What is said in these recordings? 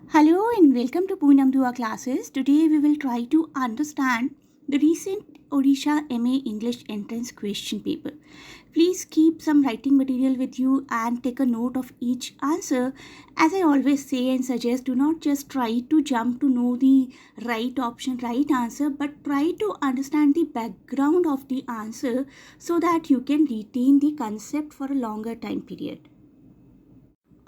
Hello and welcome to Poonam Dua classes. Today we will try to understand the recent Odisha MA English entrance question paper. Please keep some writing material with you and take a note of each answer. As I always say and suggest, do not just try to jump to know the right option, right answer, but try to understand the background of the answer so that you can retain the concept for a longer time period.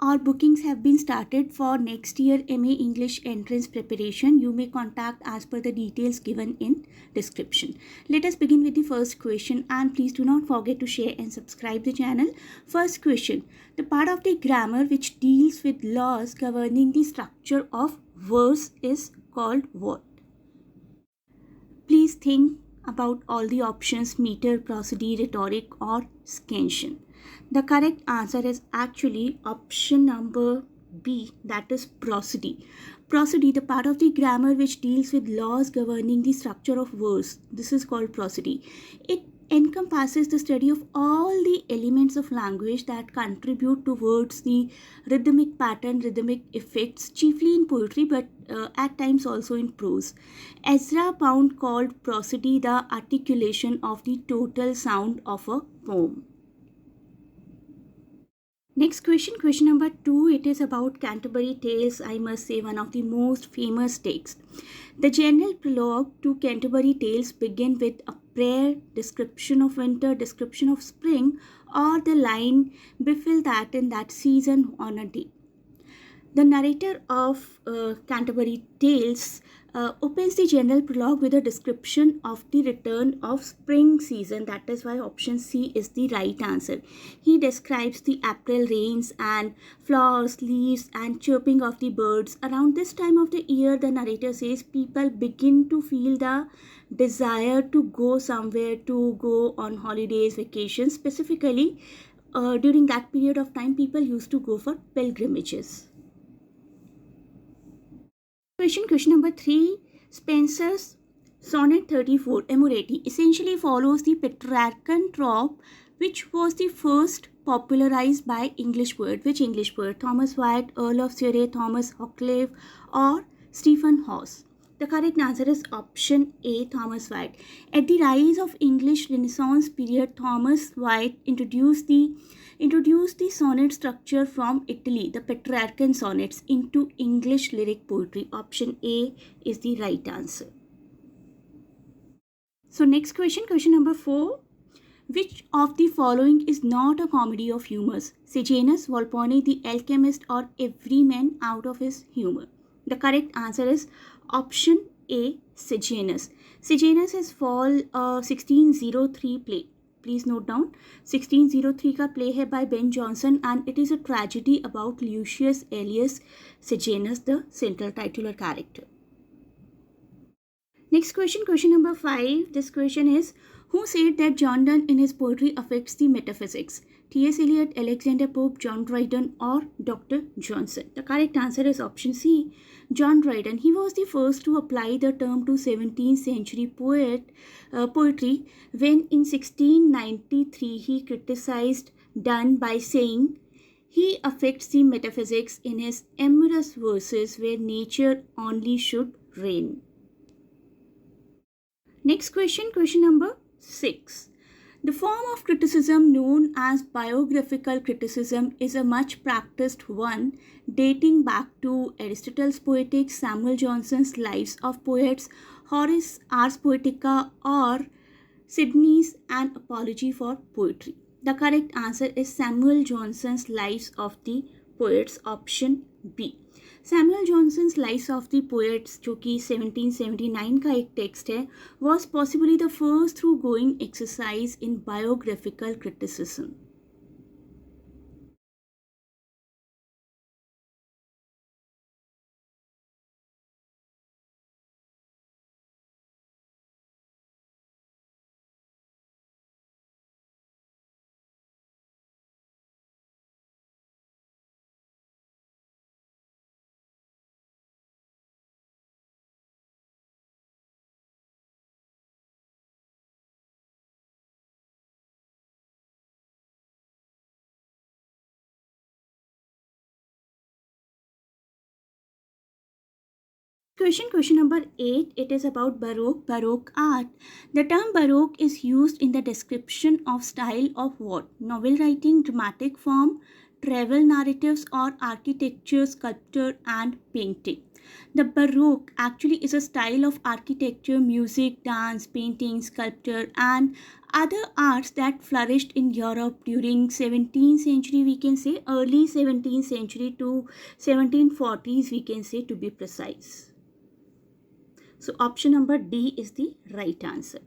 Our bookings have been started for next year MA English entrance preparation. You may contact as per the details given in description. Let us begin with the first question and please do not forget to share and subscribe the channel. First question. The part of the grammar which deals with laws governing the structure of verse is called what? Please think about all the options: meter, prosody, rhetoric or scansion. The correct answer is actually option number B, that is prosody. Prosody, the part of the grammar which deals with laws governing the structure of verse. This is called prosody. It encompasses the study of all the elements of language that contribute towards the rhythmic pattern, rhythmic effects, chiefly in poetry but at times also in prose. Ezra Pound called prosody the articulation of the total sound of a poem. Next question number 2. It is about Canterbury Tales. I must say one of the most famous texts. The general prologue to Canterbury Tales begin with a prayer, description of winter, description of spring, or the line, befell that in that season on a day. The narrator of Canterbury Tales opens the general prologue with a description of the return of spring season. That is why option C is the right answer. He describes the April rains and flowers, leaves and chirping of the birds. Around this time of the year, the narrator says, people begin to feel the desire to go somewhere, to go on holidays, vacations. Specifically, during that period of time, people used to go for pilgrimages. Question number 3. Spenser's Sonnet 34, Amoreti, essentially follows the Petrarchan trope, which was the first popularized by English poet. Which English poet? Thomas Wyatt, Earl of Surrey, Thomas Hoccleve, or Stephen Hawes? The correct answer is option A, Thomas Wyatt. At the rise of English Renaissance period, Thomas Wyatt introduced the sonnet structure from Italy, the Petrarchan sonnets, into English lyric poetry. Option A is the right answer. So next question number 4. Which of the following is not a comedy of humors? Sejanus, Volpone, The Alchemist, or Every Man Out of His Humor? The correct answer is option A, Sejanus. Sejanus is fall 1603 play. Please note down, 1603 का play है by Ben Jonson and it is a tragedy about Lucius Aelius Sejanus, the central titular character. Next question number 5. This question is, who said that John Donne in his poetry affects the metaphysics? T.S. Eliot, Alexander Pope, John Dryden, or Dr. Johnson? The correct answer is option C, John Dryden. He was the first to apply the term to 17th century poetry when in 1693 he criticized Donne by saying he affects the metaphysics in his amorous verses where nature only should reign. Next question number 6. The form of criticism known as biographical criticism is a much practiced one dating back to Aristotle's Poetics, Samuel Johnson's Lives of Poets, Horace Ars Poetica, or Sidney's An Apology for Poetry. The correct answer is Samuel Johnson's Lives of the Poets, option B. Samuel Johnson's lives of the poets, जो कि 1779 का एक text है, was possibly the first through going exercise in biographical criticism. question number 8, it is about Baroque art. The term Baroque is used in the description of style of what? Novel writing, dramatic form, travel narratives, or architecture, sculpture, and painting. The Baroque actually is a style of architecture, music, dance, painting, sculpture, and other arts that flourished in Europe during 17th century, we can say, early 17th century to 1740s, we can say, to be precise. So option number D is the right answer.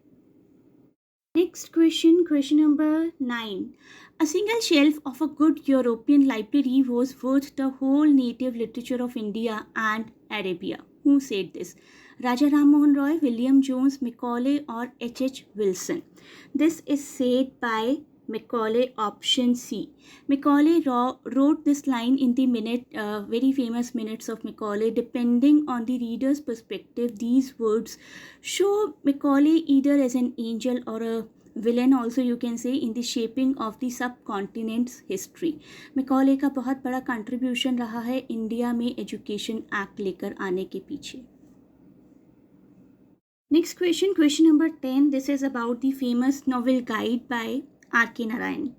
Next question number 9. A single shelf of a good European library was worth the whole native literature of India and Arabia. Who said this? Raja Ram Mohan Roy, William Jones, Macaulay, or H.H. Wilson? This is said by Macaulay, option C. Macaulay wrote this line in the very famous minutes of Macaulay. Depending on the reader's perspective, these words show Macaulay either as an angel or a villain, also you can say, in the shaping of the subcontinent's history. Macaulay का बहुत बड़ा contribution रहा है India में education act लेकर आने के पीछे. Next question number 10. This is about the famous novel Guide by R.K. Narayan.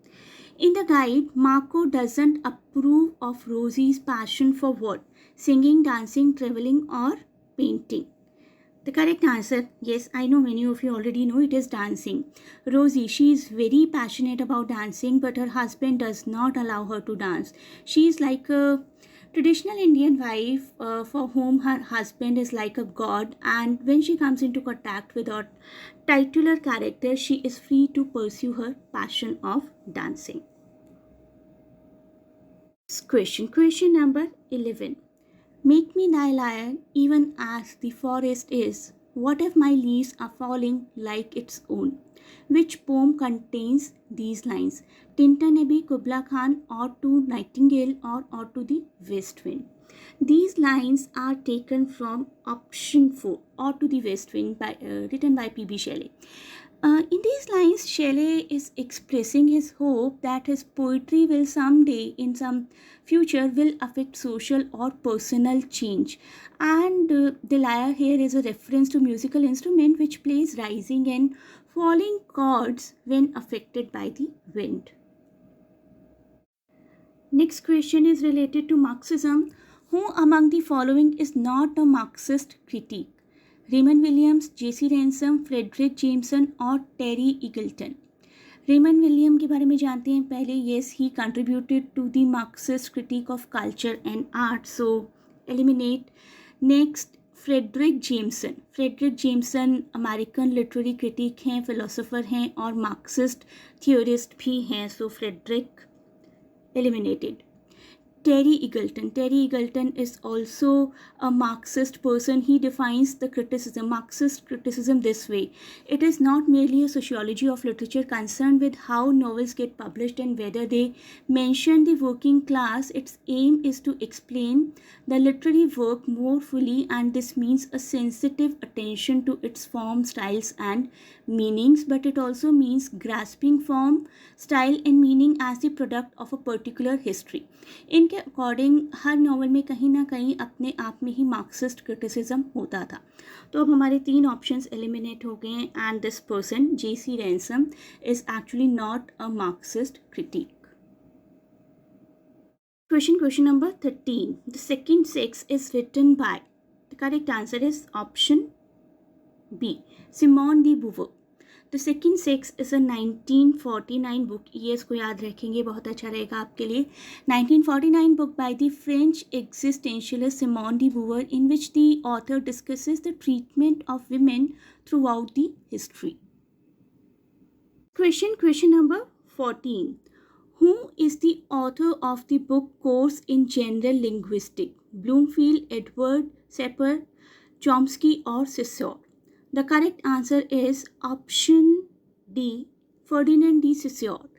In the guide, Marco doesn't approve of Rosie's passion for what? Singing, dancing, traveling, or painting? The correct answer, yes, I know many of you already know, it is dancing. Rosie, she is very passionate about dancing, but her husband does not allow her to dance. She is like a traditional Indian wife for whom her husband is like a god, and when she comes into contact with her titular character, she is free to pursue her passion of dancing. Question number 11. Make me thy lyre, even as the forest is. What if my leaves are falling like its own? Which poem contains these lines? Tintanebi, Kubla Khan, Ode to Nightingale, or Ode to the West Wind? These lines are taken from option 4, Ode to the West Wind, written by P.B. Shelley. In these lines, Shelley is expressing his hope that his poetry will someday, in some future, will affect social or personal change. And the lyre here is a reference to musical instrument which plays rising and falling chords when affected by the wind. Next question is related to Marxism. Who among the following is not a Marxist critic? Raymond Williams, J.C. Ransom, Frederick Jameson, और टेरी इगल्टन? Raymond William के बारे में जानते हैं पहले. Yes, he contributed to the Marxist critique of culture and art, so eliminate. Next, Fredric Jameson American literary critic हैं, philosopher हैं और मार्क्सिस्ट थियोरिस्ट भी हैं, so Fredric eliminated. Terry Eagleton is also a Marxist person. He defines the Marxist criticism this way. It is not merely a sociology of literature concerned with how novels get published and whether they mention the working class. Its aim is to explain the literary work more fully, and this means a sensitive attention to its form, styles and meanings, but it also means grasping form, style and meaning as the product of a particular history. इनके according हर novel में कहीं ना कहीं अपने आप में ही Marxist criticism होता था. तो अब हमारे 3 ऑप्शंस एलिमिनेट हो गए हैं, and this person J.C. Ransom is actually not a Marxist critic. Question number 13. The second sex is written by. The correct answer is option B, Simone de Beauvoir. The second sex is a 1949 book. ये इसको याद रखेंगे, बहुत अच्छा रहेगा आपके लिए. 1949 book by the French existentialist Simone de Beauvoir, in which the author discusses the treatment of women throughout the history. Question number 14. Who is the author of the book Course in General Linguistics? Bloomfield, Edward Sapir, Chomsky or Saussure? The correct answer is option D, Ferdinand de Saussure.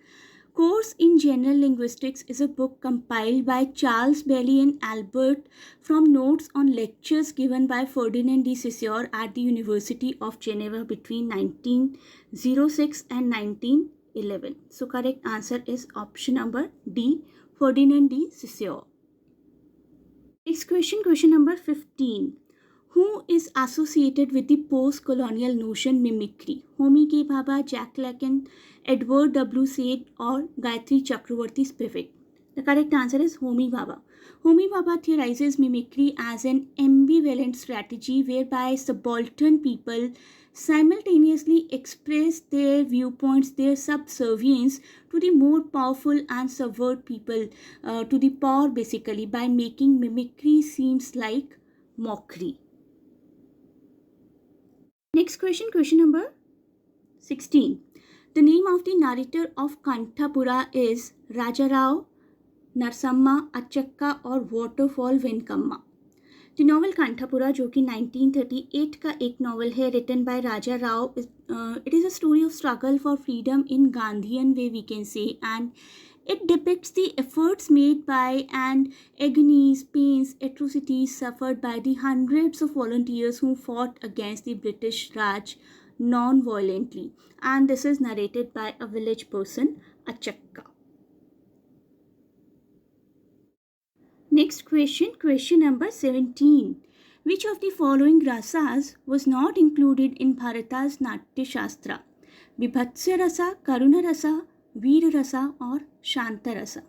Course in General Linguistics is a book compiled by Charles Bailey and Albert from notes on lectures given by Ferdinand de Saussure at the University of Geneva between 1906 and 1911. So correct answer is option number D, Ferdinand de Saussure. Next question number 15. who is associated with the post-colonial notion mimicry? Homi K. Bhabha, Jack Lacan, Edward W. Said, or Gayatri Chakravarti Spivak? The correct answer is Homi Bhabha. Homi Bhabha theorizes mimicry as an ambivalent strategy whereby subaltern people simultaneously express their viewpoints, their subservience to the more powerful and subvert people, to the power basically, by making mimicry seems like mockery. Next question, question number 16. The name of the narrator of Kanthapura is Rajarao, Narsamma, Achakka और Waterfall Venkamma. The novel Kanthapura, जो कि 1938 का एक novel है, written by Raja Rao, it is a story of struggle for freedom in Gandhian way, we can say, and it depicts the efforts made by and agonies, pains, atrocities suffered by the hundreds of volunteers who fought against the British Raj non-violently, and this is narrated by a village person, Achakka. Next question, question number 17. Which of the following rasas was not included in Bharata's Natya Shastra? Bibhatsya rasa, Karuna rasa, Veer rasa, or Shanta rasa?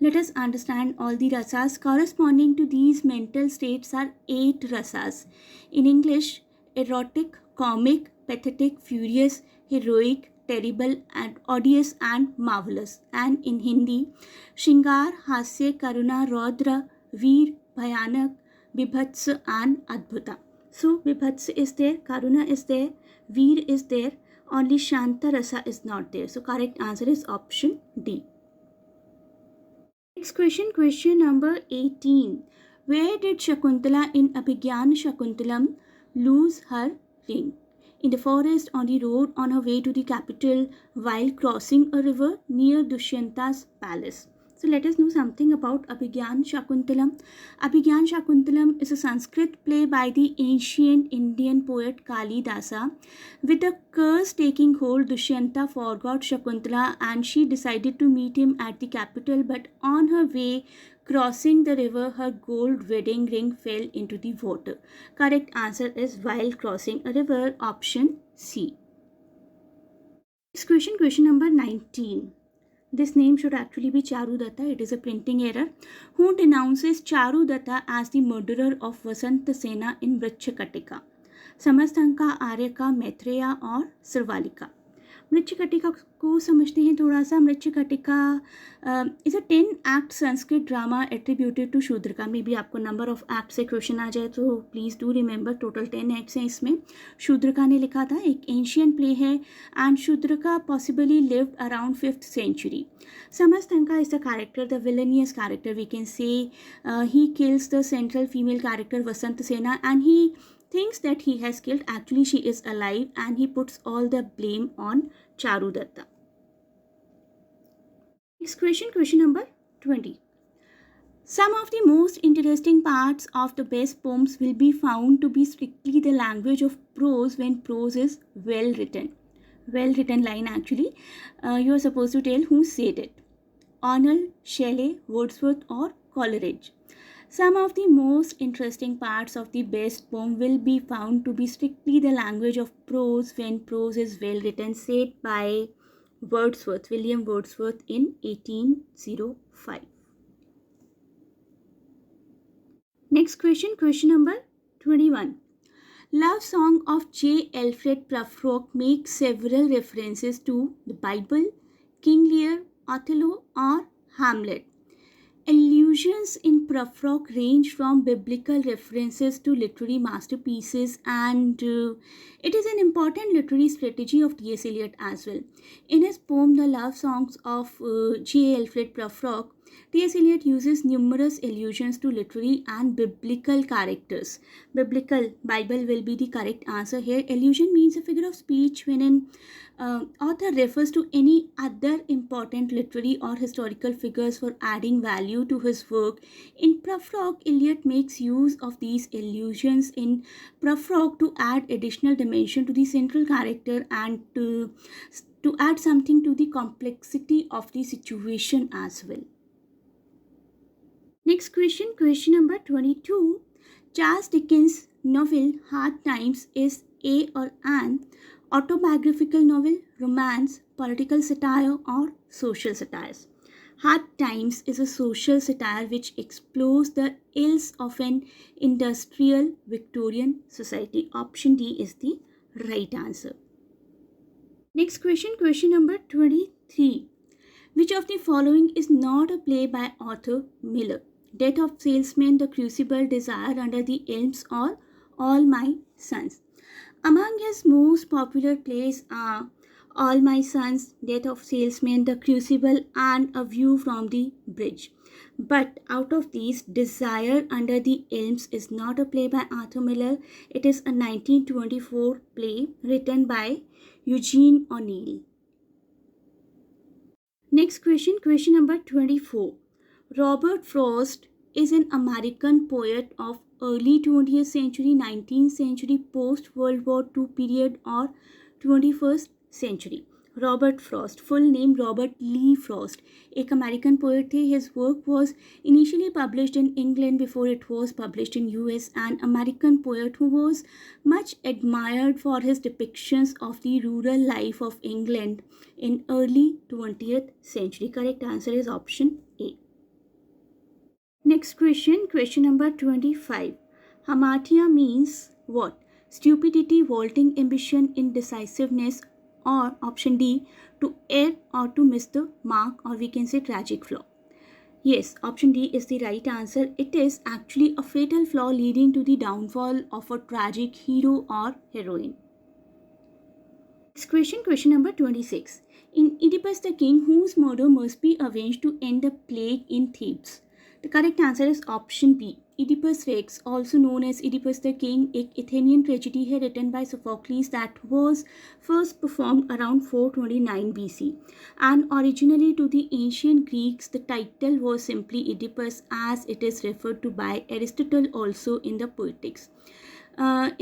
Let us understand all the rasas. Corresponding to these mental states are 8 rasas. In English, erotic, comic, pathetic, furious, heroic, terrible, and odious and marvelous. And in Hindi, Shringar, Hasya, Karuna, Raudra, Veer, Bhayanak, Bibhats, and Adbhuta. So Bibhats is there, Karuna is there, Veer is there, only Shanta Rasa is not there. So correct answer is option D. Next question, question number 18. Where did Shakuntala in Abhigyan Shakuntalam lose her ring? In the forest, on the road, on her way to the capital, while crossing a river near Dushyanta's palace. So let us know something about Abhigyan Shakuntalam. Abhigyan Shakuntalam is a Sanskrit play by the ancient Indian poet Kalidasa. With the curse taking hold, Dushyanta forgot Shakuntala and she decided to meet him at the capital, but on her way crossing the river, her gold wedding ring fell into the water. Correct answer is while crossing a river, option C. Next question, question number 19. This name should actually be Charudatta. It is a printing error. Who denounces Charudatta as the murderer of Vasantasena in Vrachakatika? Samasthanka, Aryaka, Maitreya, और Sarvalika? Mricchakatika को समझते हैं थोड़ा सा. Mrichchhakatika is a 10 act Sanskrit drama attributed to Shudraka. Maybe आपको number of act से question आ जाए तो please do remember total 10 acts हैं इसमें. शूद्रका ने लिखा था, एक एंशियंट प्ले है and Shudraka possibly lived around 5th century. Samasthanka is the character, the villainous character we can say. He kills the central female character Vasantasena and he thinks that he has killed. Actually she is alive and he puts all the blame on Charudatta. Next question, question number 20. Some of the most interesting parts of the best poems will be found to be strictly the language of prose when prose is well written. Well written line actually. You are supposed to tell who said it. Arnold, Shelley, Wordsworth, or Coleridge. Some of the most interesting parts of the best poem will be found to be strictly the language of prose when prose is well written, said by Wordsworth, William Wordsworth in 1805. Next question, question number 21. Love Song of J. Alfred Prufrock makes several references to the Bible, King Lear, Othello, or Hamlet. Allusions in Prufrock range from biblical references to literary masterpieces, and it is an important literary strategy of T.S. Eliot as well. In his poem The Love Songs of J. Alfred Prufrock, T.S. Eliot uses numerous allusions to literary and biblical characters. Biblical, Bible will be the correct answer here. Allusion means a figure of speech when an author refers to any other important literary or historical figures for adding value to his work. In Prufrock, Eliot makes use of these allusions in Prufrock to add additional dimension to the central character and to add something to the complexity of the situation as well. Next question, question number 22. Charles Dickens novel Hard Times is A or an autobiographical novel, romance, political satire, or social satires? Hard Times is a social satire which explores the ills of an industrial Victorian society. Option D is the right answer. Next question number 23. Which of the following is not a play by Arthur Miller? Death of Salesman, The Crucible, Desire Under the Elms, or All My Sons? Among his most popular plays are All My Sons, Death of Salesman, The Crucible, and A View from the Bridge. But out of these, Desire Under the Elms is not a play by Arthur Miller. It is a 1924 play written by Eugene O'Neill. Next question number 24. Robert Frost is an American poet of early 20th century, 19th century, post-World War II period, or 21st century. Robert Frost, full name Robert Lee Frost, एक American poet थे. His work was initially published in England before it was published in US. An American poet who was much admired for his depictions of the rural life of England in early 20th century. Correct answer is option A. Next question number 25. Hamartia means what? Stupidity, vaulting ambition, indecisiveness, or option D, to err or to miss the mark, or we can say tragic flaw. Yes, option D is the right answer. It is actually a fatal flaw leading to the downfall of a tragic hero or heroine. Next question number 26. In Oedipus the King, whose murder must be avenged to end the plague in Thebes? The correct answer is option B. Oedipus Rex, also known as Oedipus the King, एक Athenian tragedy है written by Sophocles that was first performed around 429 BC. And originally to the ancient Greeks, the title was simply Oedipus, as it is referred to by Aristotle also in the Poetics.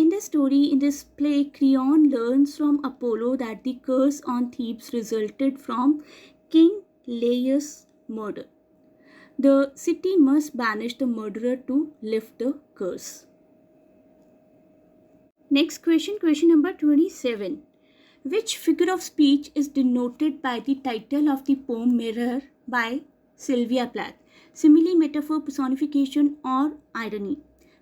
In this story, in this play, Creon learns from Apollo that the curse on Thebes resulted from King Laius' murder. The city must banish the murderer to lift the curse. Next question number 27. Which figure of speech is denoted by the title of the poem Mirror by Sylvia Plath? Simile, metaphor, personification, or irony?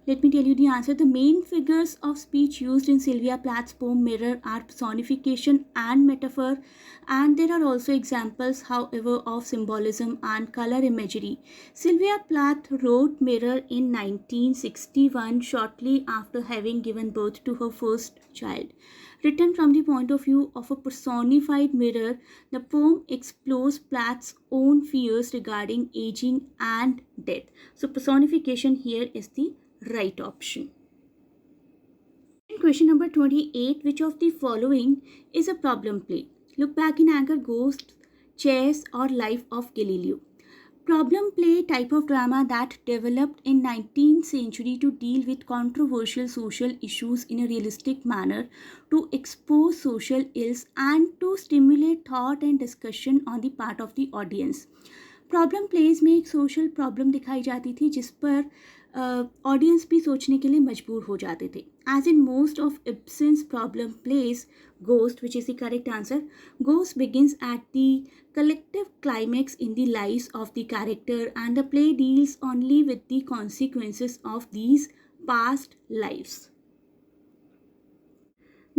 Let me tell you the answer. The main figures of speech used in Sylvia Plath's poem Mirror are personification and metaphor, and there are also examples, however, of symbolism and color imagery. Sylvia Plath wrote Mirror in 1961, shortly after having given birth to her first child. Written from the point of view of a personified mirror, the poem explores Plath's own fears regarding aging and death. So personification here is the right option. Question number 28. Which of the following is a problem play? Look Back in Anger, Ghosts, Chairs, or Life of Galileo? Problem play type of drama that developed in 19th century to deal with controversial social issues in a realistic manner, to expose social ills, and to stimulate thought and discussion on the part of the audience. Problem plays में एक social problem दिखाई जाती थी जिस पर audience भी सोचने के लिए मजबूर हो जाते थे. As in most of Ibsen's problem plays, Ghost, which is the correct answer, Ghost begins at the collective climax in the lives of the character, and the play deals only with the consequences of these past lives.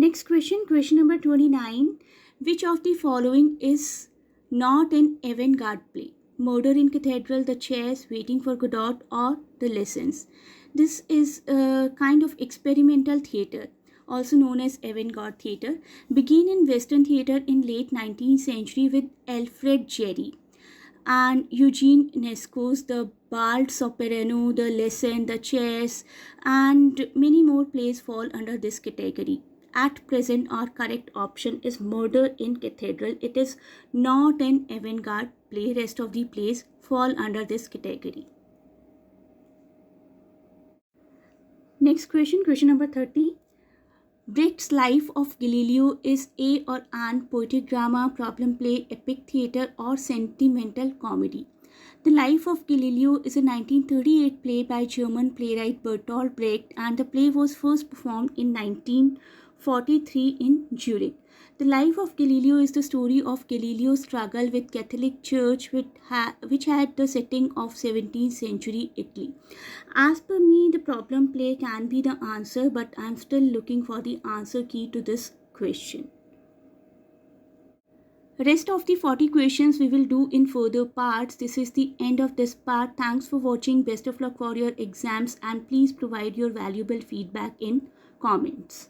Next question number 29. Which of the following is not an avant-garde play? Murder in Cathedral, The Chairs, Waiting for Godot, or The Lessons? This is a kind of experimental theatre, also known as avant-garde theatre, began in Western theatre in late 19th century with Alfred Jarry and Eugene Ionesco's The Bald Soprano, The Lesson, The Chairs, and many more plays fall under this category. At present, our correct option is Murder in Cathedral. It is not an avant-garde play. Rest of the plays fall under this category. Next question number 30. Brecht's Life of Galileo is a or an poetic drama, problem play, epic theatre, or sentimental comedy? The Life of Galileo is a 1938 play by German playwright Bertolt Brecht, and the play was first performed in 1943 in Zurich. The Life of Galileo is the story of Galileo's struggle with Catholic Church, which had the setting of 17th century Italy. As per me, the problem play can be the answer, but I'm still looking for the answer key to this question. Rest of the 40 questions we will do in further parts. This is the end of this part. Thanks for watching. Best of luck for your exams, and please provide your valuable feedback in comments.